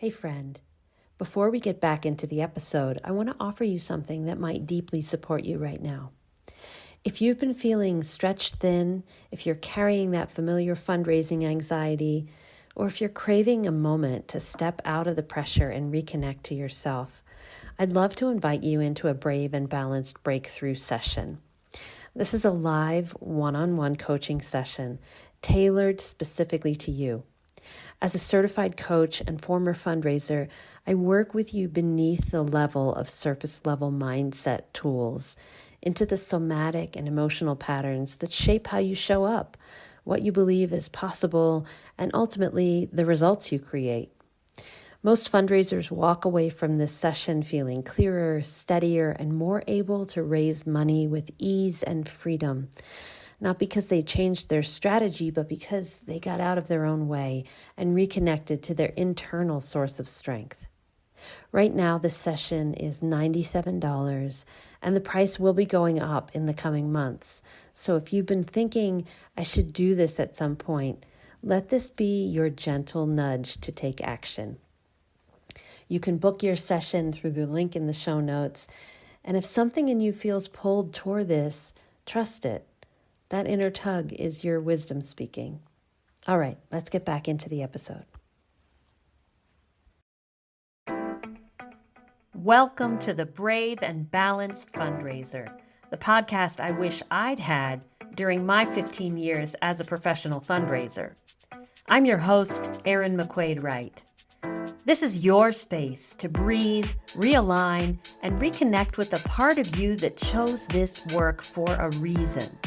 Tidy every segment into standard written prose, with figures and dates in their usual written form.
Hey friend, before we get back into the episode, I want to offer you something that might deeply support you right now. If you've been feeling stretched thin, if you're carrying that familiar fundraising anxiety, or if you're craving a moment to step out of the pressure and reconnect to yourself, I'd love to invite you into a brave and balanced breakthrough session. This is a live one-on-one coaching session tailored specifically to you. As a certified coach and former fundraiser, I work with you beneath the level of surface level mindset tools into the somatic and emotional patterns that shape how you show up, what you believe is possible, and ultimately the results you create. Most fundraisers walk away from this session feeling clearer, steadier, and more able to raise money with ease and freedom. Not because they changed their strategy, but because they got out of their own way and reconnected to their internal source of strength. Right now, this session is $97, and the price will be going up in the coming months. So if you've been thinking, I should do this at some point, let this be your gentle nudge to take action. You can book your session through the link in the show notes, and if something in you feels pulled toward this, trust it. That inner tug is your wisdom speaking. All right, let's get back into the episode. Welcome to the Brave and Balanced Fundraiser, the podcast I wish I'd had during my 15 years as a professional fundraiser. I'm your host, Erin McQuaid-Wright. This is your space to breathe, realign, and reconnect with the part of you that chose this work for a reason.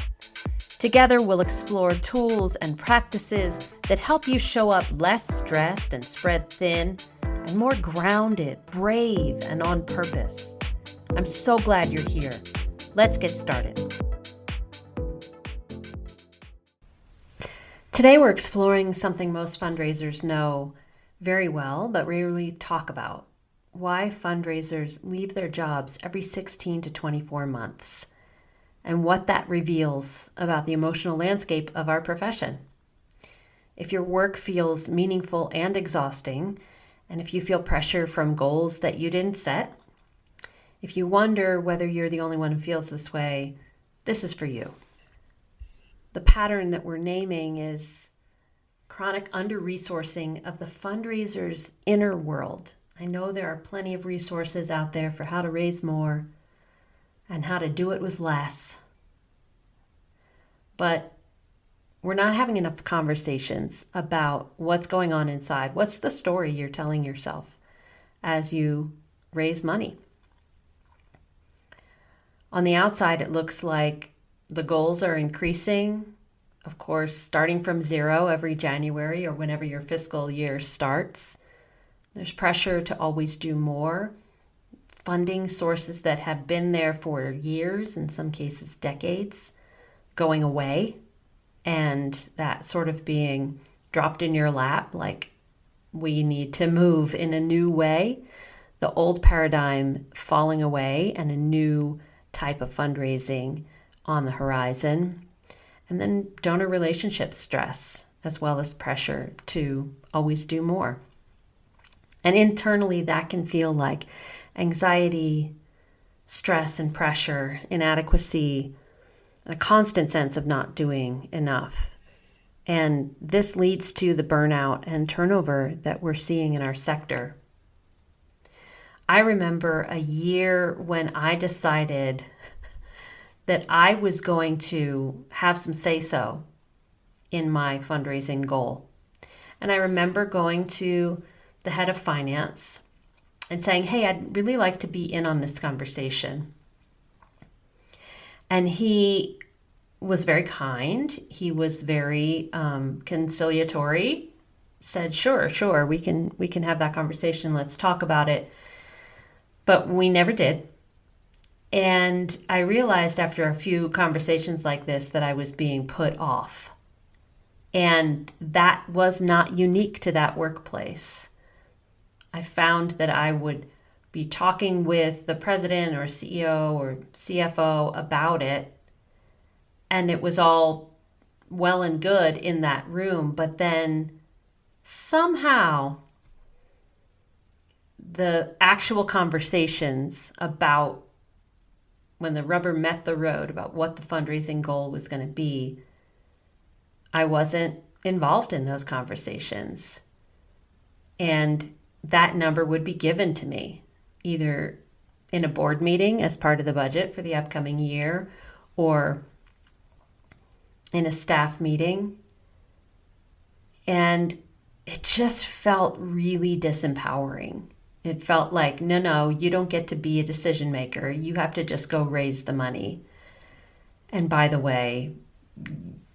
Together, we'll explore tools and practices that help you show up less stressed and spread thin, and more grounded, brave, and on purpose. I'm so glad you're here. Let's get started. Today, we're exploring something most fundraisers know very well, but rarely talk about: why fundraisers leave their jobs every 16 to 24 months. And what that reveals about the emotional landscape of our profession. If your work feels meaningful and exhausting, and if you feel pressure from goals that you didn't set, if you wonder whether you're the only one who feels this way, this is for you. The pattern that we're naming is chronic under-resourcing of the fundraiser's inner world. I know there are plenty of resources out there for how to raise more, and how to do it with less. But we're not having enough conversations about what's going on inside. What's the story you're telling yourself as you raise money? On the outside, it looks like the goals are increasing, of course, starting from zero every January or whenever your fiscal year starts. There's pressure to always do more. Funding sources that have been there for years, in some cases decades, going away, and that sort of being dropped in your lap like we need to move in a new way. The old paradigm falling away and a new type of fundraising on the horizon. And then donor relationship stress, as well as pressure to always do more. And internally, that can feel like anxiety, stress and pressure, inadequacy, and a constant sense of not doing enough. And this leads to the burnout and turnover that we're seeing in our sector. I remember a year when I decided that I was going to have some say-so in my fundraising goal. And I remember going to the head of finance and saying, hey, I'd really like to be in on this conversation. And he was very kind. He was very conciliatory, said, sure, we can have that conversation. Let's talk about it. But we never did. And I realized after a few conversations like this that I was being put off. And that was not unique to that workplace. I found that I would be talking with the president or CEO or CFO about it, and it was all well and good in that room, but then somehow the actual conversations about when the rubber met the road about what the fundraising goal was going to be, I wasn't involved in those conversations. And that number would be given to me either in a board meeting as part of the budget for the upcoming year or in a staff meeting. And it just felt really disempowering. It felt like, no, you don't get to be a decision maker. You have to just go raise the money. And by the way,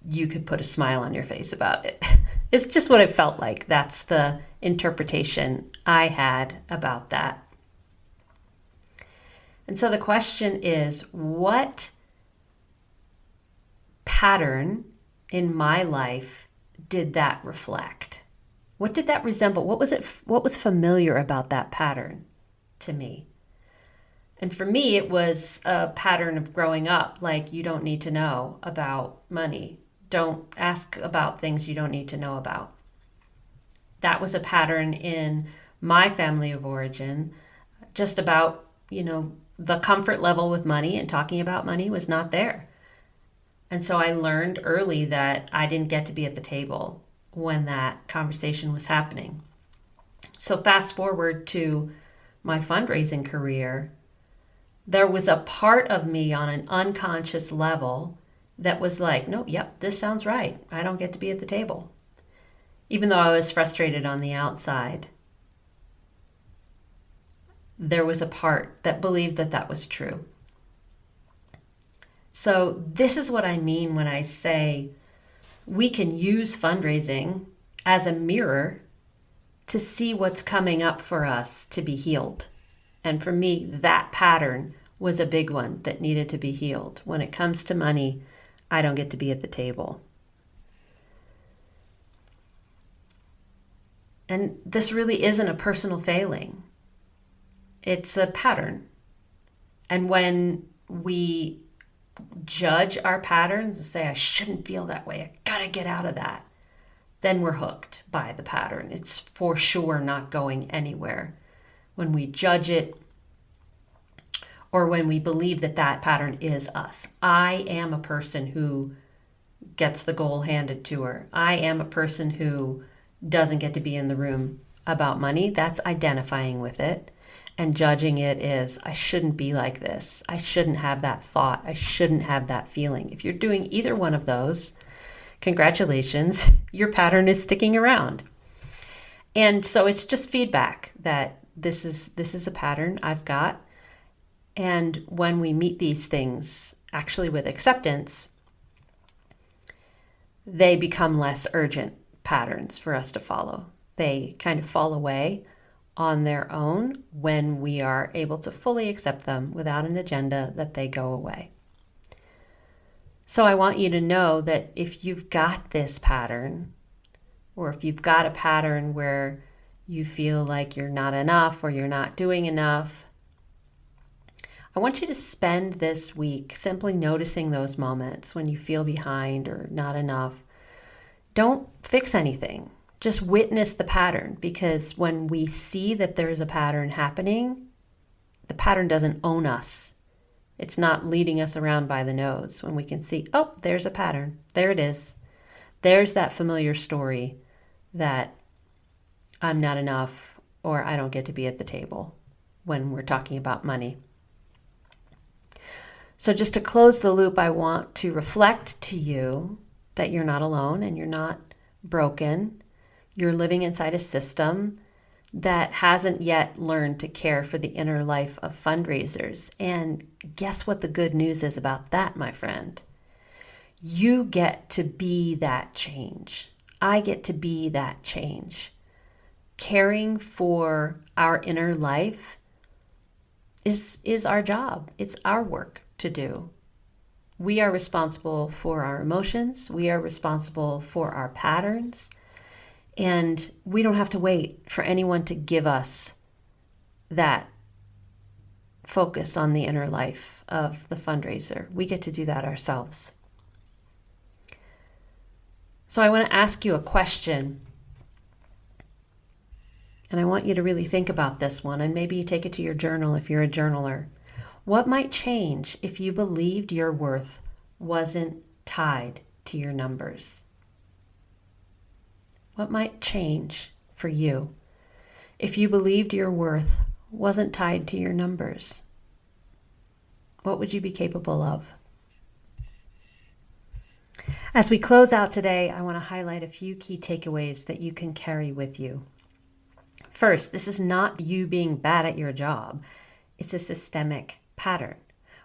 you could put a smile on your face about it. It's just what it felt like. That's the interpretation I had about that. And so the question is, what pattern in my life did that reflect? What did that resemble? What was familiar about that pattern to me? And for me, it was a pattern of growing up, like you don't need to know about money. Don't ask about things you don't need to know about. That was a pattern in my family of origin, just about, the comfort level with money and talking about money was not there. And so I learned early that I didn't get to be at the table when that conversation was happening. So fast forward to my fundraising career, there was a part of me on an unconscious level that was like, no, yep, this sounds right. I don't get to be at the table. Even though I was frustrated on the outside, there was a part that believed that that was true. So this is what I mean when I say we can use fundraising as a mirror to see what's coming up for us to be healed. And for me, that pattern was a big one that needed to be healed. When it comes to money, I don't get to be at the table. And this really isn't a personal failing. It's a pattern. And when we judge our patterns and say, I shouldn't feel that way, I gotta get out of that, then we're hooked by the pattern. It's for sure not going anywhere. When we judge it, or when we believe that that pattern is us. I am a person who gets the goal handed to her. I am a person who doesn't get to be in the room about money. That's identifying with it. And judging it is, I shouldn't be like this. I shouldn't have that thought. I shouldn't have that feeling. If you're doing either one of those, congratulations, your pattern is sticking around. And so it's just feedback that this is a pattern I've got. And when we meet these things, actually with acceptance, they become less urgent patterns for us to follow. They kind of fall away on their own when we are able to fully accept them without an agenda, that they go away. So I want you to know that if you've got this pattern, or if you've got a pattern where you feel like you're not enough or you're not doing enough, I want you to spend this week simply noticing those moments when you feel behind or not enough. Don't fix anything. Just witness the pattern, because when we see that there's a pattern happening, the pattern doesn't own us. It's not leading us around by the nose. When we can see, oh, there's a pattern. There it is. There's that familiar story that I'm not enough or I don't get to be at the table when we're talking about money. So just to close the loop, I want to reflect to you that you're not alone and you're not broken. You're living inside a system that hasn't yet learned to care for the inner life of fundraisers. And guess what the good news is about that, my friend? You get to be that change. I get to be that change. Caring for our inner life is our job. It's our work to do. We are responsible for our emotions. We are responsible for our patterns. And we don't have to wait for anyone to give us that focus on the inner life of the fundraiser. We get to do that ourselves. So I want to ask you a question. And I want you to really think about this one, and maybe you take it to your journal if you're a journaler. What might change if you believed your worth wasn't tied to your numbers? What might change for you if you believed your worth wasn't tied to your numbers? What would you be capable of? As we close out today, I want to highlight a few key takeaways that you can carry with you. First, this is not you being bad at your job. It's a systemic pattern.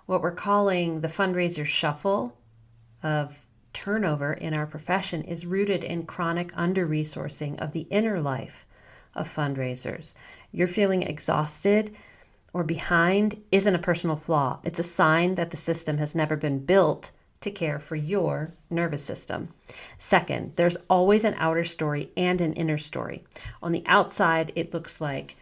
What we're calling the fundraiser shuffle of turnover in our profession is rooted in chronic under-resourcing of the inner life of fundraisers. You're feeling exhausted or behind isn't a personal flaw. It's a sign that the system has never been built to care for your nervous system. Second, there's always an outer story and an inner story. On the outside, it looks like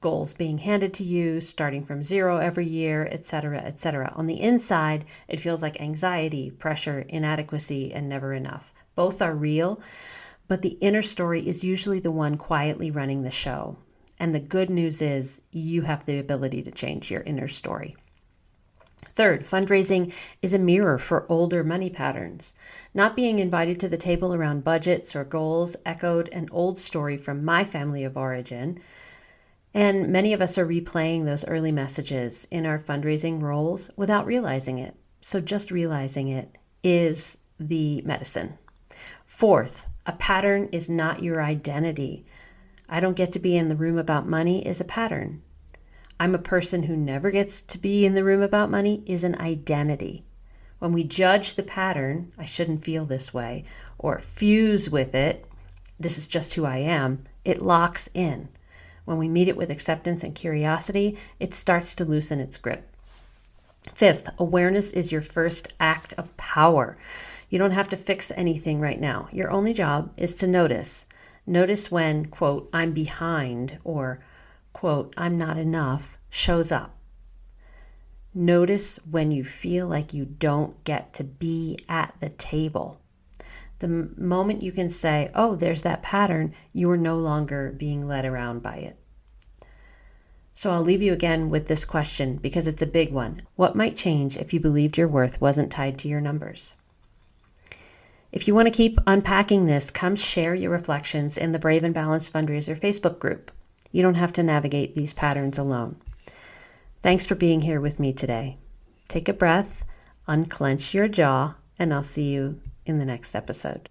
goals being handed to you, starting from zero every year, etc., etc. On the inside, it feels like anxiety, pressure, inadequacy, and never enough. Both are real, but the inner story is usually the one quietly running the show. And the good news is you have the ability to change your inner story. Third, fundraising is a mirror for older money patterns. Not being invited to the table around budgets or goals echoed an old story from my family of origin. And many of us are replaying those early messages in our fundraising roles without realizing it. So just realizing it is the medicine. Fourth, a pattern is not your identity. I don't get to be in the room about money is a pattern. I'm a person who never gets to be in the room about money is an identity. When we judge the pattern, I shouldn't feel this way, or fuse with it, this is just who I am, it locks in. When we meet it with acceptance and curiosity, it starts to loosen its grip. Fifth, awareness is your first act of power. You don't have to fix anything right now. Your only job is to notice. Notice when, quote, I'm behind, or, quote, I'm not enough, shows up. Notice when you feel like you don't get to be at the table. The moment you can say, oh, there's that pattern, you are no longer being led around by it. So I'll leave you again with this question because it's a big one. What might change if you believed your worth wasn't tied to your numbers? If you want to keep unpacking this, come share your reflections in the Brave and Balanced Fundraiser Facebook group. You don't have to navigate these patterns alone. Thanks for being here with me today. Take a breath, unclench your jaw, and I'll see you in the next episode.